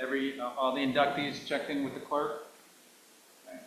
All the inductees checked in with the clerk? Okay.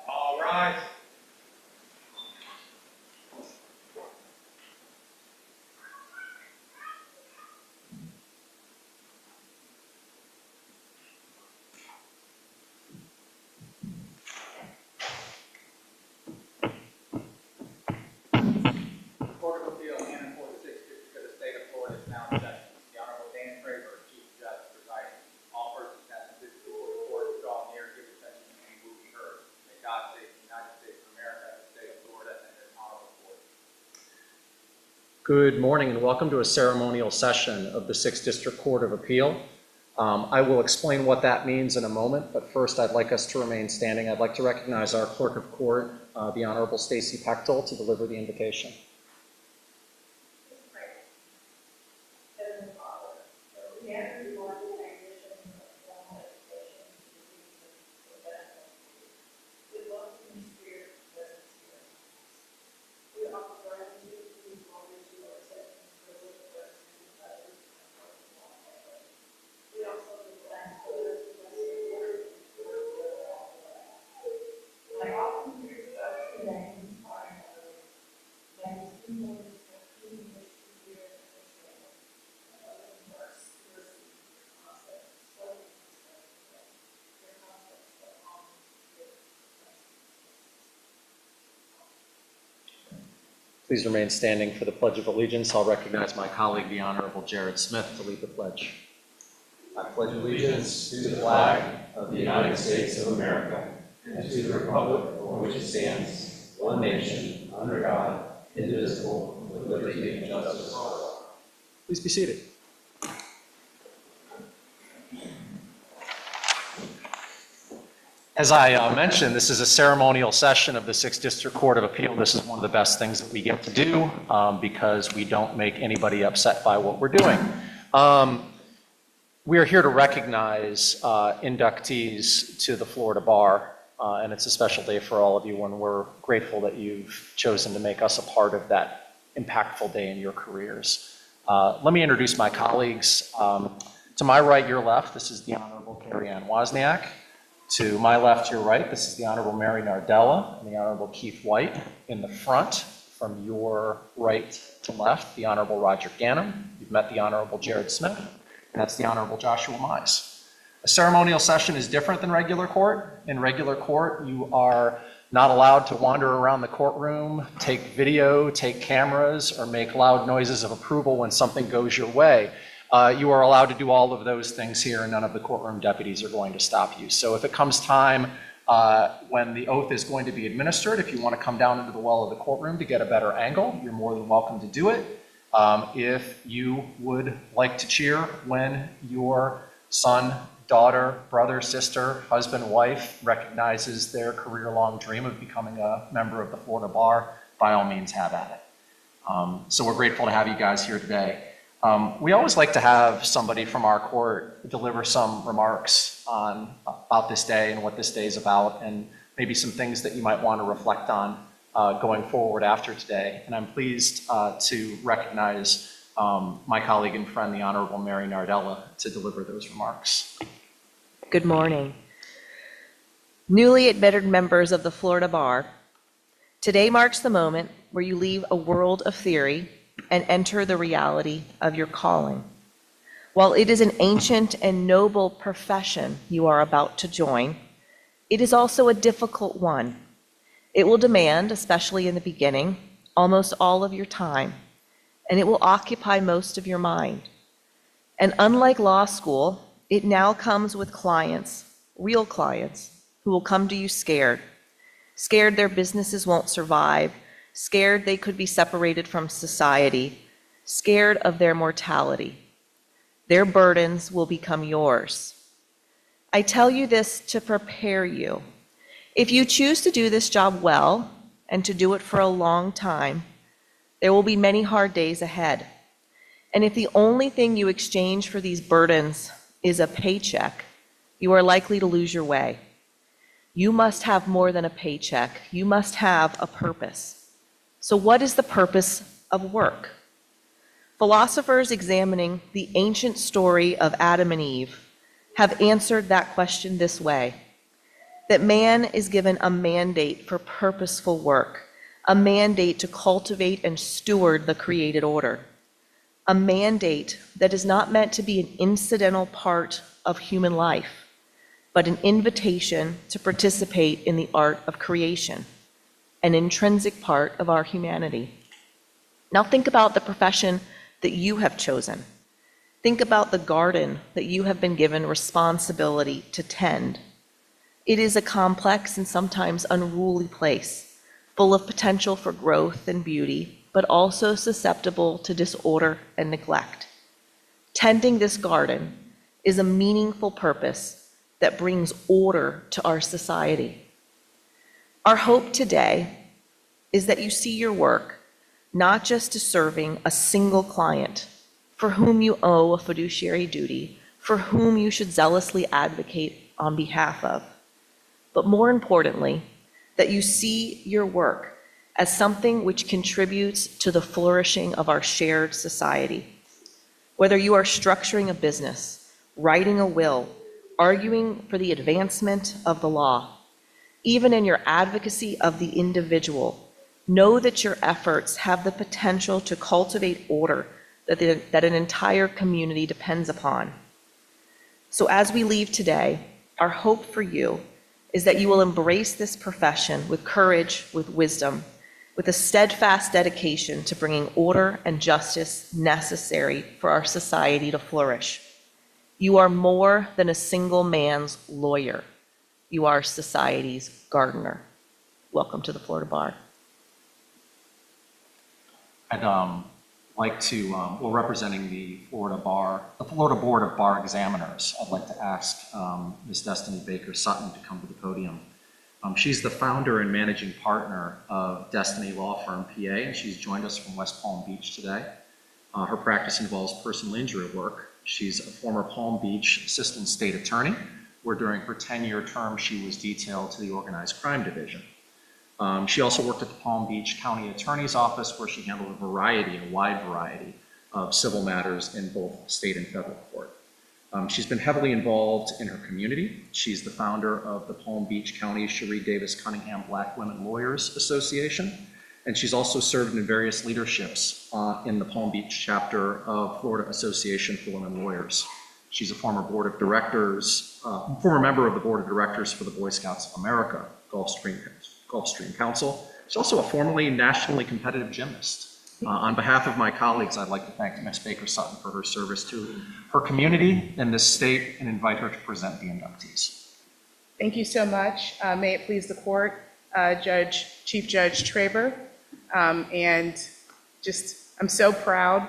All rise. Court of Appeal, Hannah for the 6th District of the State of Florida is now in session. The Honorable Dan Craver, Chief Judge, presiding. All persons having visited the court draw near, give attention, and you will be heard. May God save the United States of America, the state of Florida, and this honorable court. Good morning and welcome to a ceremonial session of the 6th District Court of Appeal. I will explain what that means in a moment, but first I'd like us to remain standing. I'd like to recognize our Clerk of Court, the Honorable Stacey Pechtel, to deliver the invocation. Please remain standing for the Pledge of Allegiance. I'll recognize my colleague, the Honorable Jared Smith, to lead the pledge. I pledge allegiance to the flag of the United States of America and to the republic for which it stands, one nation, under God, indivisible, with liberty and justice for all. Please be seated. As I mentioned, this is a ceremonial session of the 6th District Court of Appeal. This is one of the best things that we get to do because we don't make anybody upset by what we're doing. We are here to recognize inductees to the Florida Bar, and it's a special day for all of you, and we're grateful that you've chosen to make us a part of that impactful day in your careers. Let me introduce my colleagues. To my right, your left, this is the Honorable Carrie Ann Wozniak. To my left, your right, this is the Honorable Mary Nardella and the Honorable Keith White. In the front, from your right to left, the Honorable Roger Ganem. You've met the Honorable Jared Smith. And that's the Honorable Joshua Mize. A ceremonial session is different than regular court. In regular court, you are not allowed to wander around the courtroom, take video, take cameras, or make loud noises of approval when something goes your way. You are allowed to do all of those things here, and none of the courtroom deputies are going to stop you. So if it comes time when the oath is going to be administered, if you want to come down into the well of the courtroom to get a better angle, you're more than welcome to do it. If you would like to cheer when your son, daughter, brother, sister, husband, wife recognizes their career-long dream of becoming a member of the Florida Bar, by all means have at it. So we're grateful to have you guys here today. We always like to have somebody from our court deliver some remarks about this day and what this day is about, and maybe some things that you might want to reflect on going forward after today. And I'm pleased to recognize my colleague and friend, the Honorable Mary Nardella, to deliver those remarks. Good morning. Newly admitted members of the Florida Bar, today marks the moment where you leave a world of theory and enter the reality of your calling. While it is an ancient and noble profession you are about to join, it is also a difficult one. It will demand, especially in the beginning, almost all of your time, and it will occupy most of your mind. And unlike law school, it now comes with clients, real clients, who will come to you scared their businesses won't survive, scared they could be separated from society, scared of their mortality. Their burdens will become yours. I tell you this to prepare you. If you choose to do this job well and to do it for a long time, there will be many hard days ahead. And if the only thing you exchange for these burdens is a paycheck, you are likely to lose your way. You must have more than a paycheck. You must have a purpose. So what is the purpose of work? Philosophers examining the ancient story of Adam and Eve have answered that question this way: that man is given a mandate for purposeful work, a mandate to cultivate and steward the created order, a mandate that is not meant to be an incidental part of human life, but an invitation to participate in the art of creation, an intrinsic part of our humanity. Now think about the profession that you have chosen. Think about the garden that you have been given responsibility to tend. It is a complex and sometimes unruly place, full of potential for growth and beauty, but also susceptible to disorder and neglect. Tending this garden is a meaningful purpose that brings order to our society. Our hope today is that you see your work not just as serving a single client for whom you owe a fiduciary duty, for whom you should zealously advocate on behalf of, but more importantly, that you see your work as something which contributes to the flourishing of our shared society. Whether you are structuring a business, writing a will, arguing for the advancement of the law, even in your advocacy of the individual, know that your efforts have the potential to cultivate order that an entire community depends upon. So as we leave today, our hope for you is that you will embrace this profession with courage, with wisdom, with a steadfast dedication to bringing order and justice necessary for our society to flourish. You are more than a single man's lawyer. You are society's gardener. Welcome to the Florida Bar. I'd like to, we're representing the Florida Board of Bar Examiners. I'd like to ask Ms. Destiny Baker Sutton to come to the podium. She's the founder and managing partner of Destiny Law Firm PA, and she's joined us from West Palm Beach today. Her practice involves personal injury work. She's a former Palm Beach assistant state attorney, where during her 10-year term, she was detailed to the organized crime division. She also worked at the Palm Beach County Attorney's Office, where she handled a wide variety of civil matters in both state and federal court. She's been heavily involved in her community. She's the founder of the Palm Beach County Cherie Davis Cunningham Black Women Lawyers Association, and she's also served in various leaderships in the Palm Beach chapter of Florida Association for Women Lawyers. She's a former member of the Board of Directors for the Boy Scouts of America, Gulf Stream Council. She's also a formerly nationally competitive gymnast. On behalf of my colleagues, I'd like to thank Ms. Baker Sutton for her service to her community and this state, and invite her to present the inductees. Thank you so much. May it please the court, Chief Judge Traber, and I'm so proud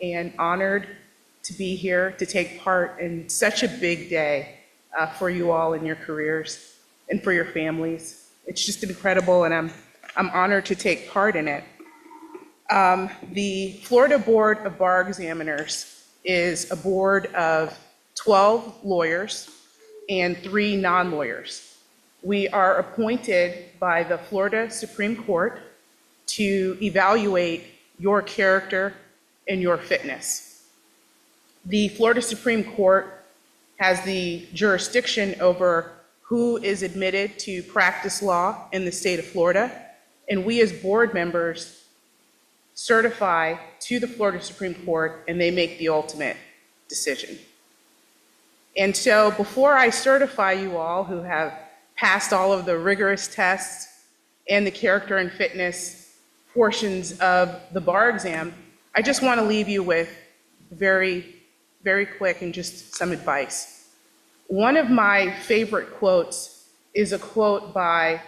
and honored to be here to take part in such a big day for you all in your careers and for your families. It's just incredible, and I'm honored to take part in it. The Florida Board of Bar Examiners is a board of 12 lawyers and 3 non-lawyers. We are appointed by the Florida Supreme Court to evaluate your character and your fitness. The Florida Supreme Court has the jurisdiction over who is admitted to practice law in the state of Florida, and we as board members certify to the Florida Supreme Court, and they make the ultimate decision. And so before I certify you all who have passed all of the rigorous tests and the character and fitness portions of the bar exam, I just want to leave you with very, very quick and just some advice. One of my favorite quotes is a quote by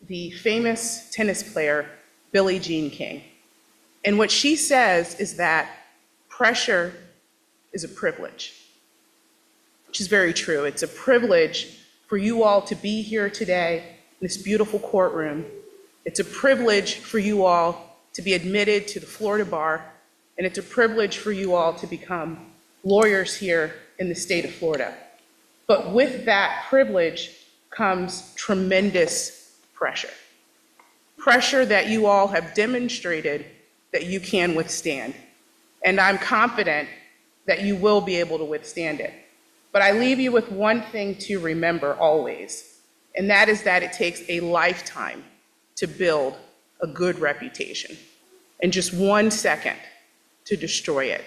the famous tennis player, Billie Jean King. And what she says is that pressure is a privilege, which is very true. It's a privilege for you all to be here today in this beautiful courtroom. It's a privilege for you all to be admitted to the Florida bar, and it's a privilege for you all to become lawyers here in the state of Florida. But with that privilege comes tremendous pressure. Pressure that you all have demonstrated that you can withstand. And I'm confident that you will be able to withstand it. But I leave you with one thing to remember always, and that is that it takes a lifetime to build a good reputation, and just 1 second to destroy it.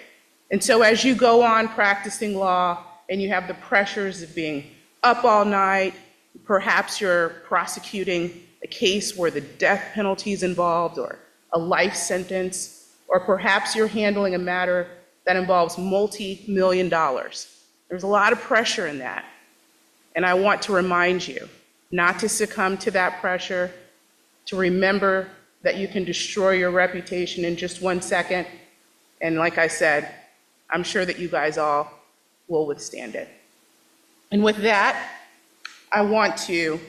And so as you go on practicing law and you have the pressures of being up all night, perhaps you're prosecuting a case where the death penalty is involved or a life sentence, or perhaps you're handling a matter that involves multi-million dollars. There's a lot of pressure in that. And I want to remind you not to succumb to that pressure, to remember that you can destroy your reputation in just 1 second. And like I said, I'm sure that you guys all will withstand it. And with that, I want to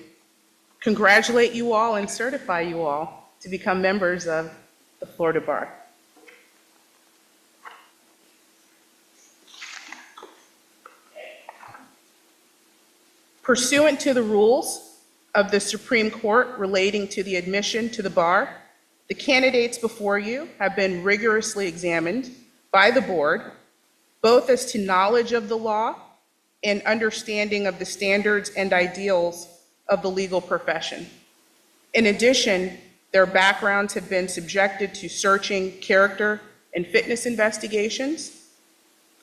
congratulate you all and certify you all to become members of the Florida Bar. Pursuant to the rules of the Supreme Court relating to the admission to the bar, the candidates before you have been rigorously examined by the board, both as to knowledge of the law and understanding of the standards and ideals of the legal profession. In addition, their backgrounds have been subjected to searching character and fitness investigations.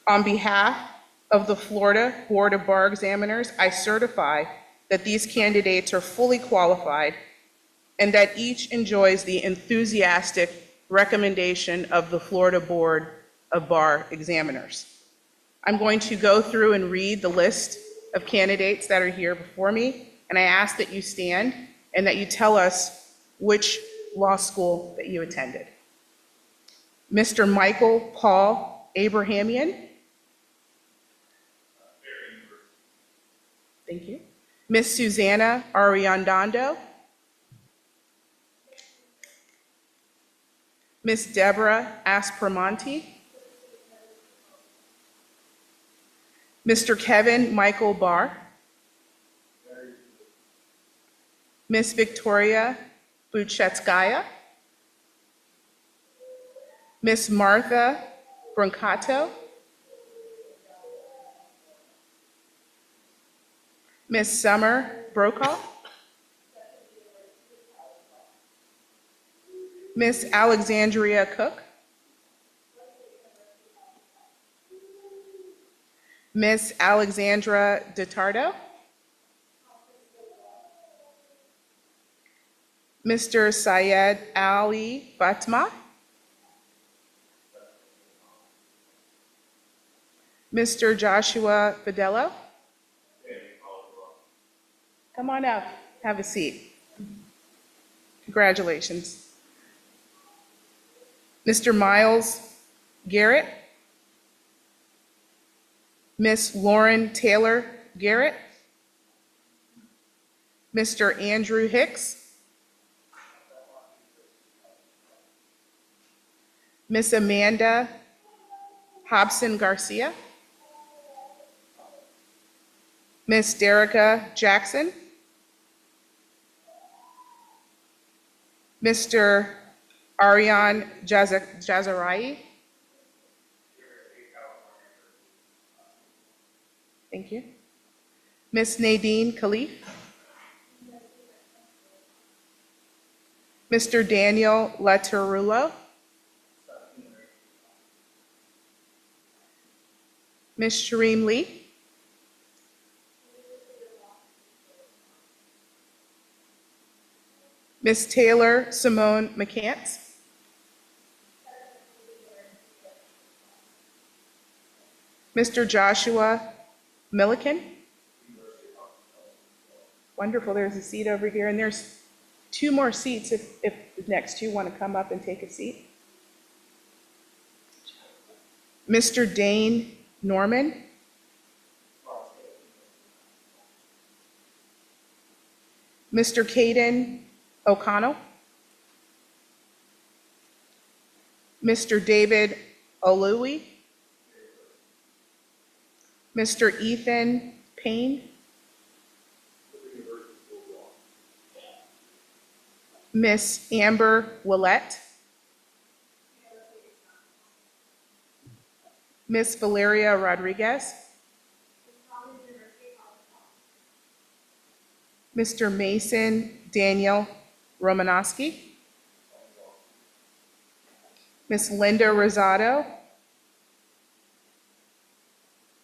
On behalf of the Florida Board of Bar Examiners, I certify that these candidates are fully qualified and that each enjoys the enthusiastic recommendation of the Florida Board of Bar Examiners. I'm going to go through and read the list of candidates that are here before me, and I ask that you stand and that you tell us which law school that you attended. Mr. Michael Paul Abrahamian. Thank you. Miss Susanna Ariandondo. Miss Deborah Aspromonte. Mr. Kevin Michael Barr. Miss Victoria Buchetskaya. Miss Martha Brancato. Miss Summer Brokaw. Miss Alexandria Cook. Miss Alexandra DeTardo. Mr. Syed Ali Fatma. Mr. Joshua Fidello. Come on up, have a seat. Congratulations. Mr. Miles Garrett. Miss Lauren Taylor Garrett. Mr. Andrew Hicks. Miss Amanda Hobson Garcia. Miss Derica Jackson. Mr. Aryan Jazarai. Thank you. Miss Nadine Khalif. Mr. Daniel Laterulo. Ms. Shareem Lee. Ms. Taylor Simone McCants. Mr. Joshua Milliken. Wonderful, there's a seat over here, and there's 2 more seats if the next 2 want to come up and take a seat. Mr. Dane Norman. Mr. Caden O'Connell. Mr. David Olui. Mr. Ethan Payne. Miss Amber Willett. Miss Valeria Rodriguez. Mr. Mason Daniel Romanowski. Miss Linda Rosado.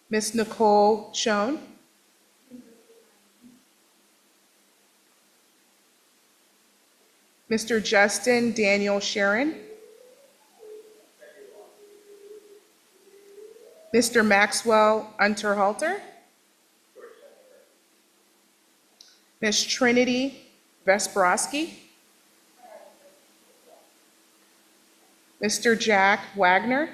Miss Nicole Schoen. Mr. Justin Daniel Sharon. Mr. Maxwell Unterhalter. Miss Trinity Vesperowski. Mr. Jack Wagner.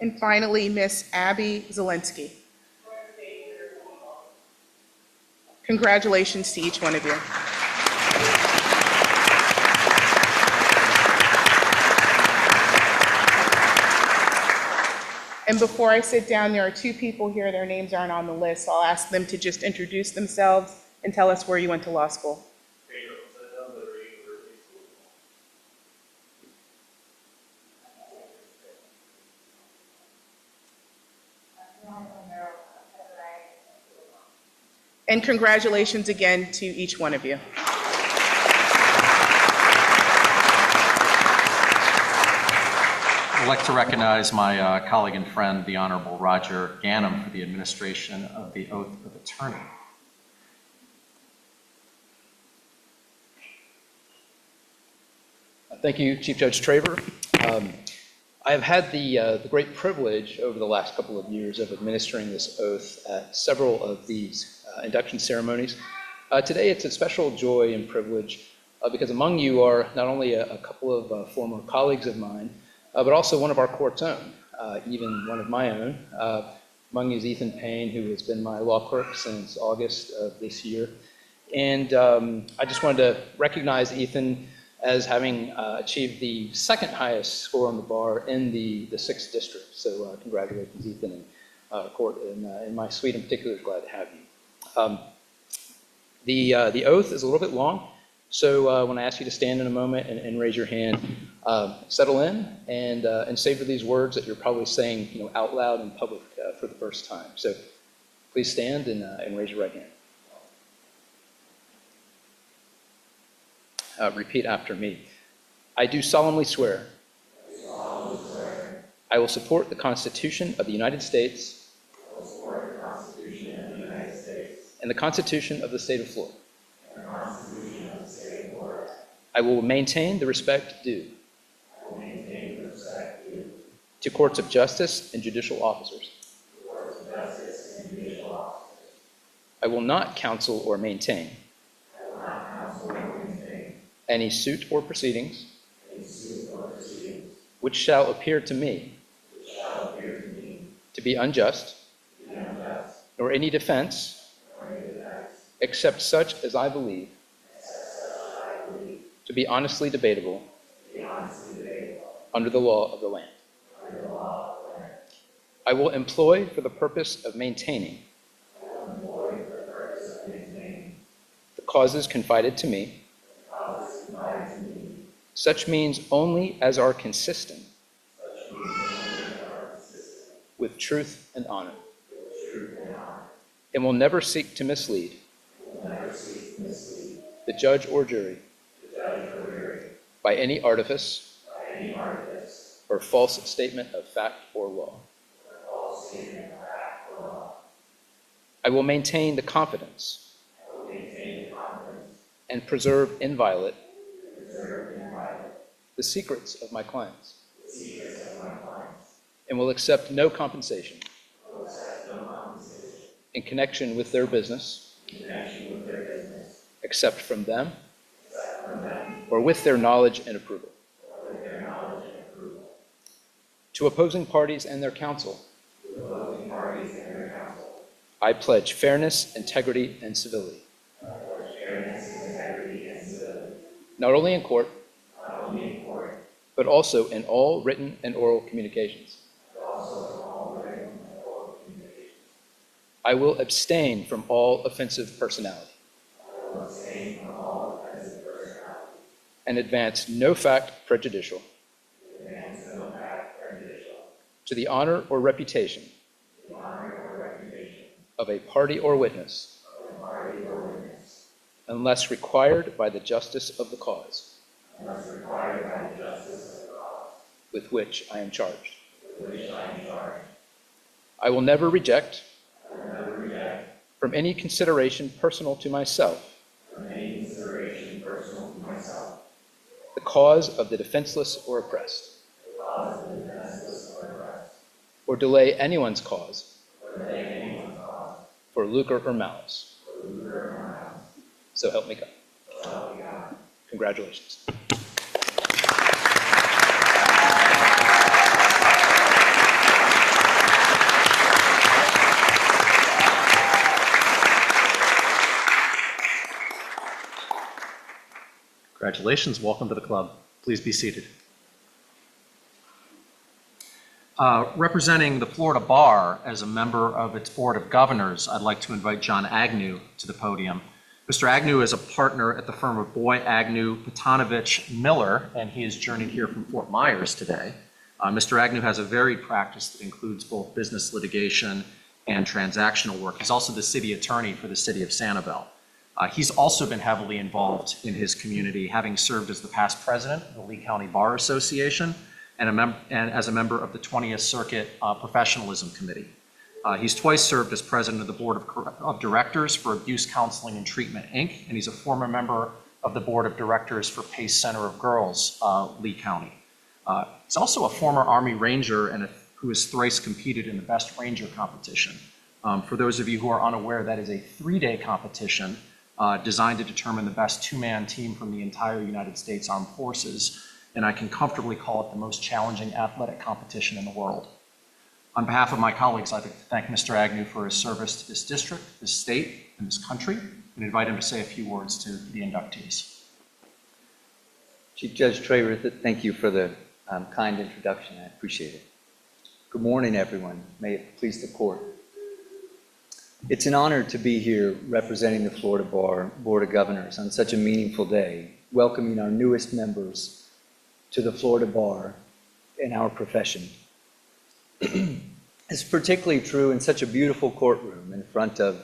And finally, Miss Abby Zelensky. Congratulations to each one of you. And before I sit down, there are 2 people here, their names aren't on the list, so I'll ask them to just introduce themselves and tell us where you went to law school. And congratulations again to each one of you. I'd like to recognize my colleague and friend, the Honorable Roger Ganem, for the administration of the oath of attorney. Thank you, Chief Judge Traver. I have had the great privilege over the last couple of years of administering this oath at several of these induction ceremonies. Today, it's a special joy and privilege because among you are not only a couple of former colleagues of mine, but also one of our court's own, even one of my own. Among you is Ethan Payne, who has been my law clerk since August of this year. And I just wanted to recognize Ethan as having achieved the 2nd highest score on the bar in the 6th district. So congratulations, Ethan, and court, and my suite in particular is glad to have you. The oath is a little bit long, so when I ask you to stand in a moment and raise your hand, settle in and savor these words that you're probably saying, out loud in public for the first time. So please stand and raise your right hand. Repeat after me. I do solemnly swear. I will support the Constitution of the United States. And the Constitution of the State of Florida. I will maintain the respect due. To courts of justice and judicial officers. I will not counsel or maintain. Any suit or proceedings. Which shall appear to me. To be unjust. Nor any defense. Except such as I believe. To be honestly debatable. Under the law of the land. I will employ for the purpose of maintaining. The causes confided to me. Such means only as are consistent with truth and honor. And will never seek to mislead the judge or jury by any artifice or false statement of fact or law. I will maintain the confidence and preserve inviolate the secrets of my clients, and will accept no compensation in connection with their business, except from them or with their knowledge and approval. To opposing parties and their counsel, I pledge fairness, integrity, and civility. Not only in court, but also in all written and oral communications. I will abstain from all offensive personality and advance no fact prejudicial to the honor or reputation of a party or witness unless required by the justice of the cause with which I am charged. I will never reject, from any consideration personal to myself, the cause of the defenseless or oppressed, or delay anyone's cause for lucre or malice. So help me God. Congratulations. Congratulations, welcome to the club. Please be seated. Representing the Florida Bar as a member of its Board of Governors, I'd like to invite John Agnew to the podium. Mr. Agnew is a partner at the firm of Boy, Agnew, Petanovich, Miller, and he has journeyed here from Fort Myers today. Mr. Agnew has a varied practice that includes both business litigation and transactional work. He's also the city attorney for the city of Sanibel. He's also been heavily involved in his community, having served as the past president of the Lee County Bar Association and as a member of the 20th Circuit Professionalism Committee. He's twice served as president of the Board of Directors for Abuse Counseling and Treatment, Inc., and he's a former member of the Board of Directors for Pace Center of Girls, Lee County. He's also a former Army Ranger who has thrice competed in the Best Ranger competition. For those of you who are unaware, that is a 3-day competition designed to determine the best two-man team from the entire United States Armed Forces, and I can comfortably call it the most challenging athletic competition in the world. On behalf of my colleagues, I'd like to thank Mr. Agnew for his service to this district, this state, and this country, and invite him to say a few words to the inductees. Chief Judge Traver, thank you for the kind introduction. I appreciate it. Good morning, everyone. May it please the court. It's an honor to be here representing the Florida Bar Board of Governors on such a meaningful day, welcoming our newest members to the Florida Bar in our profession. It's particularly true in such a beautiful courtroom in front of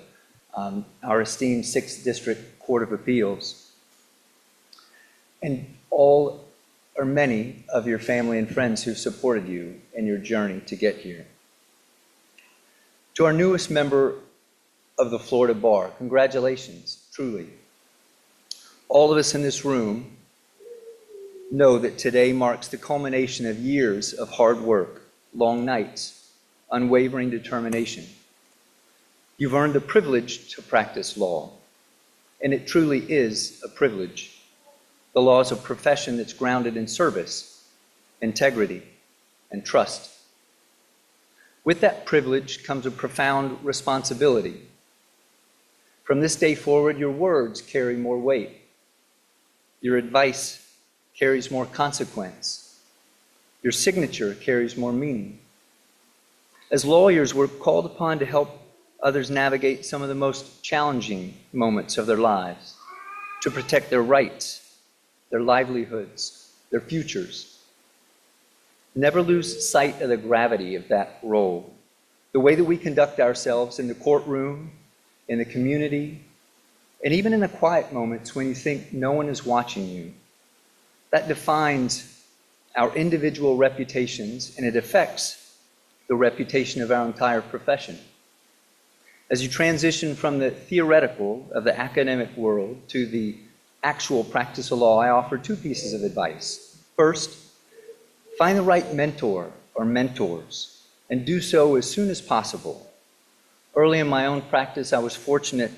our esteemed 6th District Court of Appeals, and all or many of your family and friends who supported you in your journey to get here. To our newest member of the Florida Bar, congratulations, truly. All of us in this room know that today marks the culmination of years of hard work, long nights, unwavering determination. You've earned the privilege to practice law, and it truly is a privilege. The law is a profession that's grounded in service, integrity, and trust. With that privilege comes a profound responsibility. From this day forward, your words carry more weight. Your advice carries more consequence. Your signature carries more meaning. As lawyers, we're called upon to help others navigate some of the most challenging moments of their lives, to protect their rights, their livelihoods, their futures. Never lose sight of the gravity of that role. The way that we conduct ourselves in the courtroom, in the community, and even in the quiet moments when you think no one is watching you. That defines our individual reputations, and it affects the reputation of our entire profession. As you transition from the theoretical of the academic world to the actual practice of law, I offer two pieces of advice. First, find the right mentor or mentors, and do so as soon as possible. Early in my own practice, I was fortunate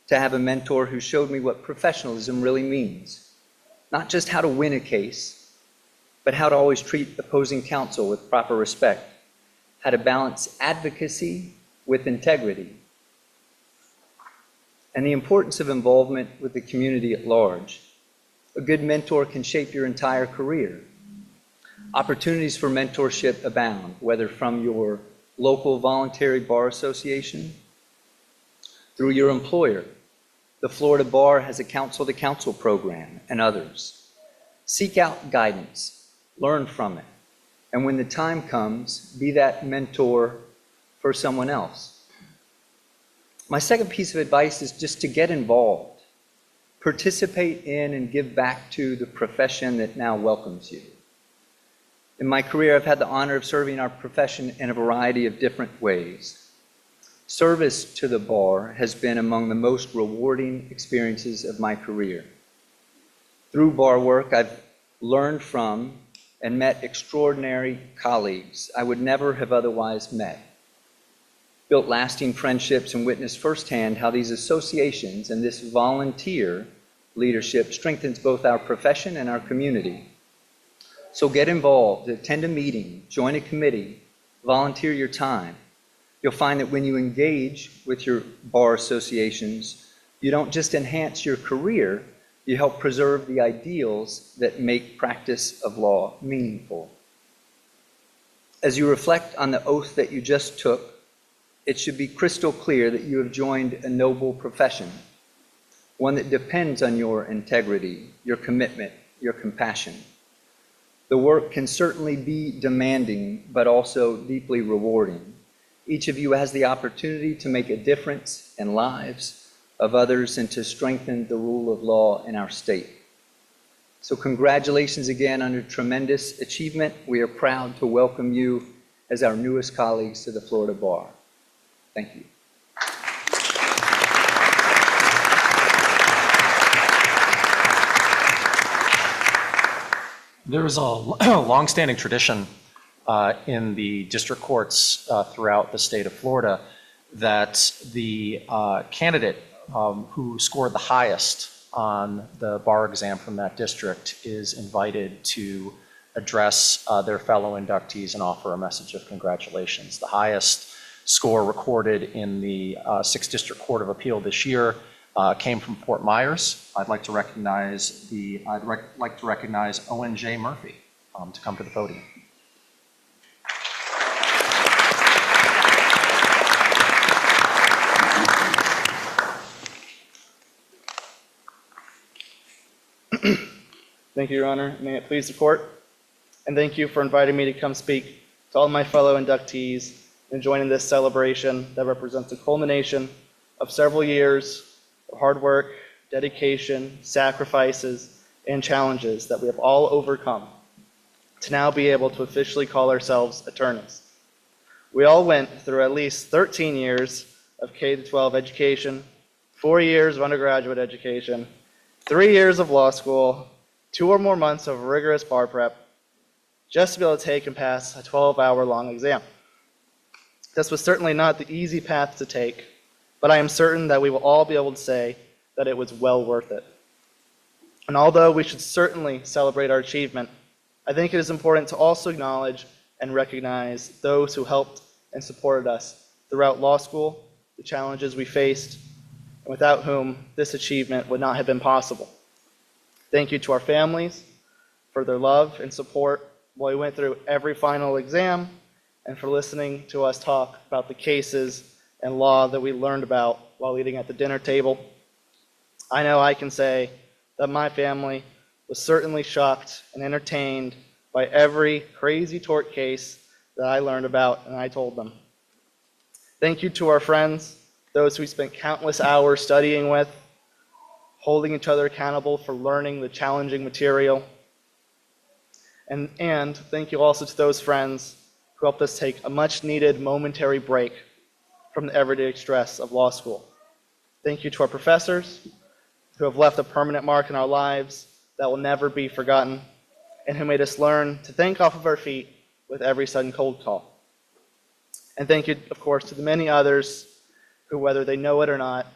to have a mentor who showed me what professionalism really means. Not just how to win a case, but how to always treat opposing counsel with proper respect, how to balance advocacy with integrity, and the importance of involvement with the community at large. A good mentor can shape your entire career. Opportunities for mentorship abound, whether from your local voluntary bar association, through your employer. The Florida Bar has a counsel-to-counsel program, and others. Seek out guidance, learn from it, and when the time comes, be that mentor for someone else. My second piece of advice is just to get involved. Participate in and give back to the profession that now welcomes you. In my career, I've had the honor of serving our profession in a variety of different ways. Service to the bar has been among the most rewarding experiences of my career. Through bar work, I've learned from and met extraordinary colleagues I would never have otherwise met. Built lasting friendships and witnessed firsthand how these associations and this volunteer leadership strengthens both our profession and our community. So get involved, attend a meeting, join a committee, volunteer your time. You'll find that when you engage with your bar associations, you don't just enhance your career, you help preserve the ideals that make practice of law meaningful. As you reflect on the oath that you just took, it should be crystal clear that you have joined a noble profession, one that depends on your integrity, your commitment, your compassion. The work can certainly be demanding, but also deeply rewarding. Each of you has the opportunity to make a difference in lives of others and to strengthen the rule of law in our state. So congratulations again on your tremendous achievement. We are proud to welcome you as our newest colleagues to the Florida Bar. Thank you. There is a longstanding tradition in the district courts throughout the state of Florida that the candidate who scored the highest on the bar exam from that district is invited to address their fellow inductees and offer a message of congratulations. The highest score recorded in the 6th District Court of Appeal this year came from Fort Myers. I'd like to recognize Owen J. Murphy to come to the podium. Thank you, Your Honor. May it please the court. And thank you for inviting me to come speak to all my fellow inductees and join in this celebration that represents the culmination of several years of hard work, dedication, sacrifices, and challenges that we have all overcome to now be able to officially call ourselves attorneys. We all went through at least 13 years of K-12 education, 4 years of undergraduate education, 3 years of law school, 2 or more months of rigorous bar prep, just to be able to take and pass a 12-hour-long exam. This was certainly not the easy path to take, but I am certain that we will all be able to say that it was well worth it. And although we should certainly celebrate our achievement, I think it is important to also acknowledge and recognize those who helped and supported us throughout law school, the challenges we faced, and without whom this achievement would not have been possible. Thank you to our families for their love and support while we went through every final exam, and for listening to us talk about the cases and law that we learned about while eating at the dinner table. I know I can say that my family was certainly shocked and entertained by every crazy tort case that I learned about and I told them. Thank you to our friends, those we spent countless hours studying with, holding each other accountable for learning the challenging material. And thank you also to those friends who helped us take a much-needed momentary break from the everyday stress of law school. Thank you to our professors who have left a permanent mark in our lives that will never be forgotten, and who made us learn to think off of our feet with every sudden cold call. And thank you, of course, to the many others who, whether they know it or not,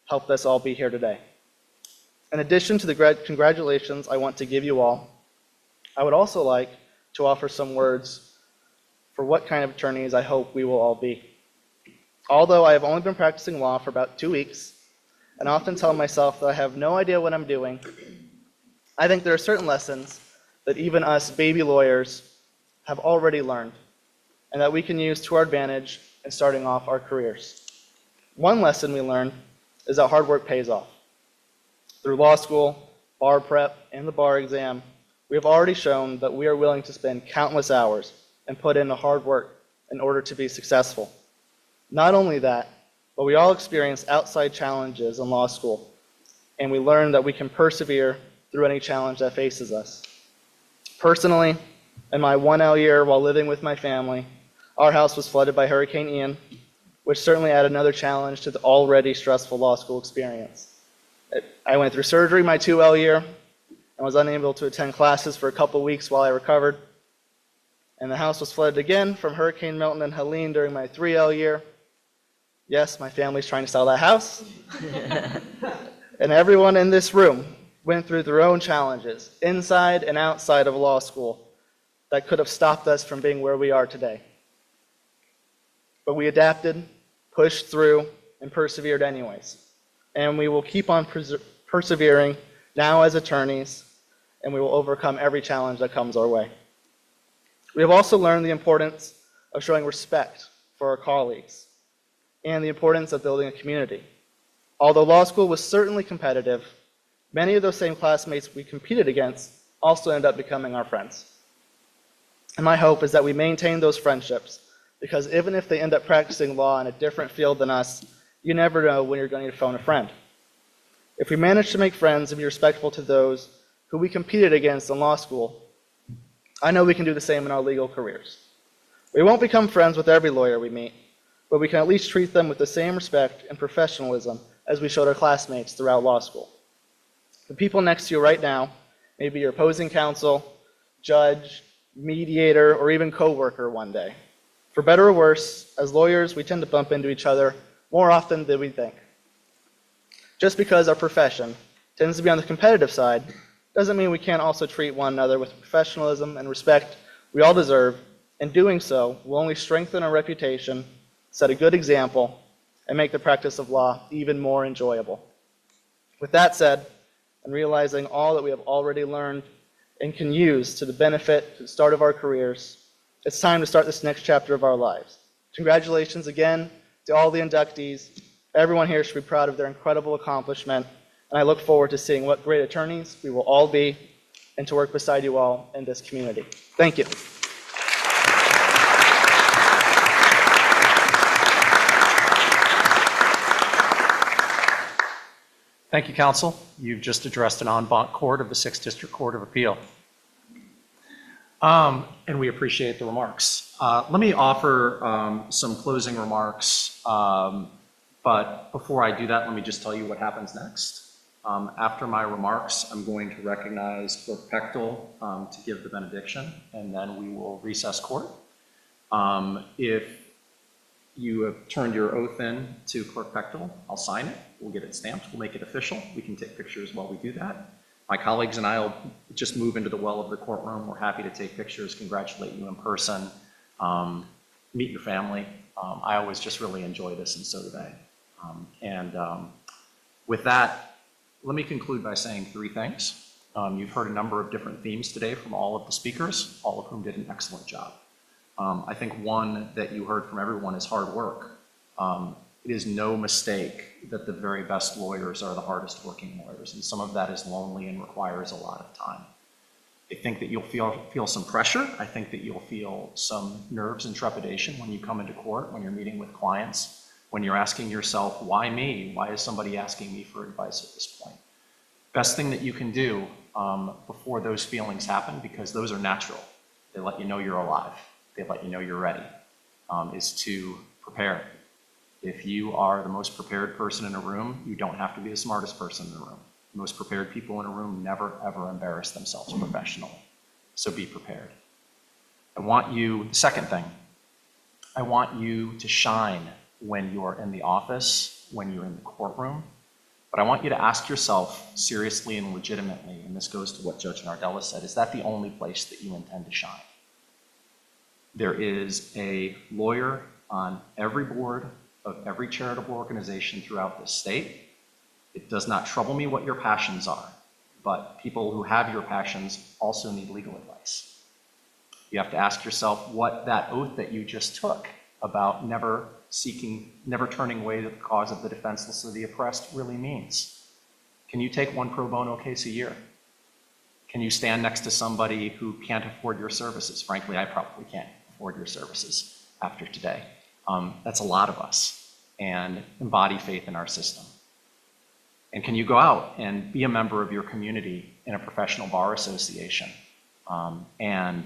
helped us all be here today. In addition to the congratulations I want to give you all, I would also like to offer some words for what kind of attorneys I hope we will all be. Although I have only been practicing law for about 2 weeks, and often tell myself that I have no idea what I'm doing, I think there are certain lessons that even us baby lawyers have already learned, and that we can use to our advantage in starting off our careers. One lesson we learned is that hard work pays off. Through law school, bar prep, and the bar exam, we have already shown that we are willing to spend countless hours and put in the hard work in order to be successful. Not only that, but we all experience outside challenges in law school, and we learn that we can persevere through any challenge that faces us. Personally, in my 1L year while living with my family, our house was flooded by Hurricane Ian, which certainly added another challenge to the already stressful law school experience. I went through surgery my 2L year and was unable to attend classes for a couple weeks while I recovered. And the house was flooded again from Hurricane Milton and Helene during my 3L year. Yes, my family's trying to sell that house. And everyone in this room went through their own challenges, inside and outside of law school, that could have stopped us from being where we are today. But we adapted, pushed through, and persevered anyways. And we will keep on persevering now as attorneys, and we will overcome every challenge that comes our way. We have also learned the importance of showing respect for our colleagues and the importance of building a community. Although law school was certainly competitive, many of those same classmates we competed against also ended up becoming our friends. And my hope is that we maintain those friendships, because even if they end up practicing law in a different field than us, you never know when you're going to phone a friend. If we manage to make friends and be respectful to those who we competed against in law school, I know we can do the same in our legal careers. We won't become friends with every lawyer we meet, but we can at least treat them with the same respect and professionalism as we showed our classmates throughout law school. The people next to you right now may be your opposing counsel, judge, mediator, or even coworker one day. For better or worse, as lawyers, we tend to bump into each other more often than we think. Just because our profession tends to be on the competitive side doesn't mean we can't also treat one another with professionalism and respect we all deserve. In doing so, we'll only strengthen our reputation, set a good example, and make the practice of law even more enjoyable. With that said, and realizing all that we have already learned and can use to the benefit to the start of our careers, it's time to start this next chapter of our lives. Congratulations again to all the inductees. Everyone here should be proud of their incredible accomplishment, and I look forward to seeing what great attorneys we will all be and to work beside you all in this community. Thank you. Thank you, counsel. You've just addressed an en banc court of the 6th District Court of Appeal. And we appreciate the remarks. Let me offer some closing remarks, but before I do that, let me just tell you what happens next. After my remarks, I'm going to recognize Clerk Pechtel to give the benediction, and then we will recess court. If you have turned your oath in to Clerk Pechtel, I'll sign it. We'll get it stamped. We'll make it official. We can take pictures while we do that. My colleagues and I will just move into the well of the courtroom. We're happy to take pictures, congratulate you in person, meet your family. I always just really enjoy this, and so do they. With that, let me conclude by saying 3 things. You've heard a number of different themes today from all of the speakers, all of whom did an excellent job. I think one that you heard from everyone is hard work. It is no mistake that the very best lawyers are the hardest working lawyers, and some of that is lonely and requires a lot of time. I think that you'll feel some pressure. I think that you'll feel some nerves and trepidation when you come into court, when you're meeting with clients, when you're asking yourself, why me? Why is somebody asking me for advice at this point? Best thing that you can do before those feelings happen, because those are natural. They let you know you're alive. They let you know you're ready, is to prepare. If you are the most prepared person in a room, you don't have to be the smartest person in the room. The most prepared people in a room never, ever embarrass themselves professionally. So be prepared. The second thing, I want you to shine when you're in the office, when you're in the courtroom, but I want you to ask yourself seriously and legitimately, and this goes to what Judge Nardella said, is that the only place that you intend to shine? There is a lawyer on every board of every charitable organization throughout this state. It does not trouble me what your passions are, but people who have your passions also need legal advice. You have to ask yourself what that oath that you just took about never turning away the cause of the defenseless or the oppressed really means. Can you take one pro bono case a year? Can you stand next to somebody who can't afford your services? Frankly, I probably can't afford your services after today. That's a lot of us, and embody faith in our system. And can you go out and be a member of your community in a professional bar association and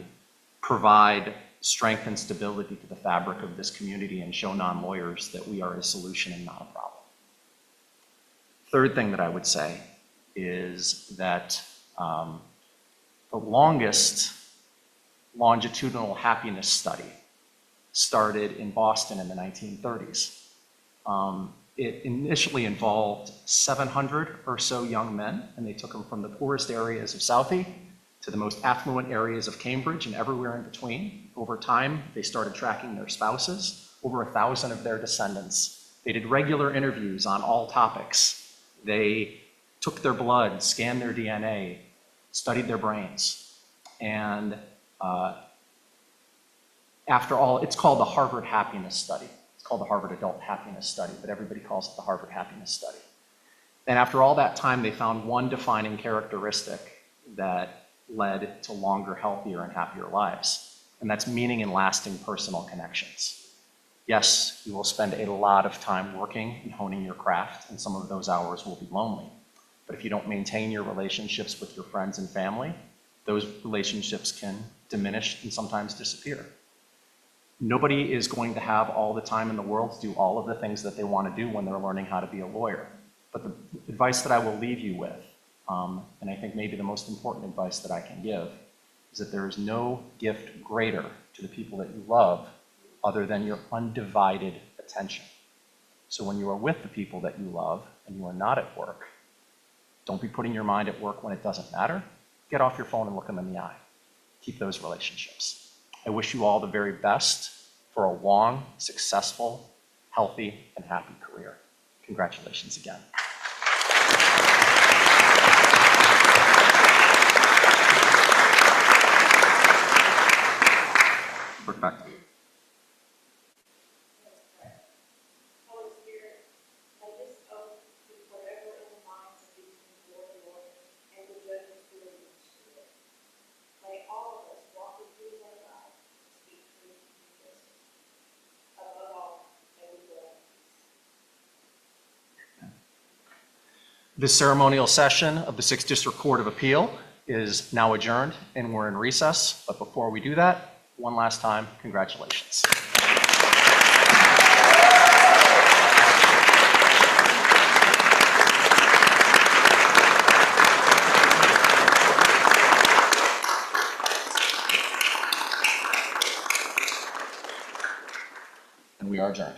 provide strength and stability to the fabric of this community and show non-lawyers that we are a solution and not a problem? Third thing that I would say is that the longest longitudinal happiness study started in Boston in the 1930s. It initially involved 700 or so young men, and they took them from the poorest areas of Southie to the most affluent areas of Cambridge and everywhere in between. Over time, they started tracking their spouses, over 1,000 of their descendants. They did regular interviews on all topics. They took their blood, scanned their DNA, studied their brains. And after all, it's called the Harvard Happiness Study. It's called the Harvard Adult Happiness Study, but everybody calls it the Harvard Happiness Study. And after all that time, they found one defining characteristic that led to longer, healthier, and happier lives, and that's meaning and lasting personal connections. Yes, you will spend a lot of time working and honing your craft, and some of those hours will be lonely. But if you don't maintain your relationships with your friends and family, those relationships can diminish and sometimes disappear. Nobody is going to have all the time in the world to do all of the things that they want to do when they're learning how to be a lawyer. But the advice that I will leave you with, and I think maybe the most important advice that I can give, is that there is no gift greater to the people that you love other than your undivided attention. So when you are with the people that you love and you are not at work, don't be putting your mind at work when it doesn't matter. Get off your phone and look them in the eye. Keep those relationships. I wish you all the very best for a long, successful, healthy, and happy career. Congratulations again. Look back to you. The ceremonial session of the 6th District Court of Appeal is now adjourned, and we're in recess. But before we do that, one last time, congratulations. And we are adjourned.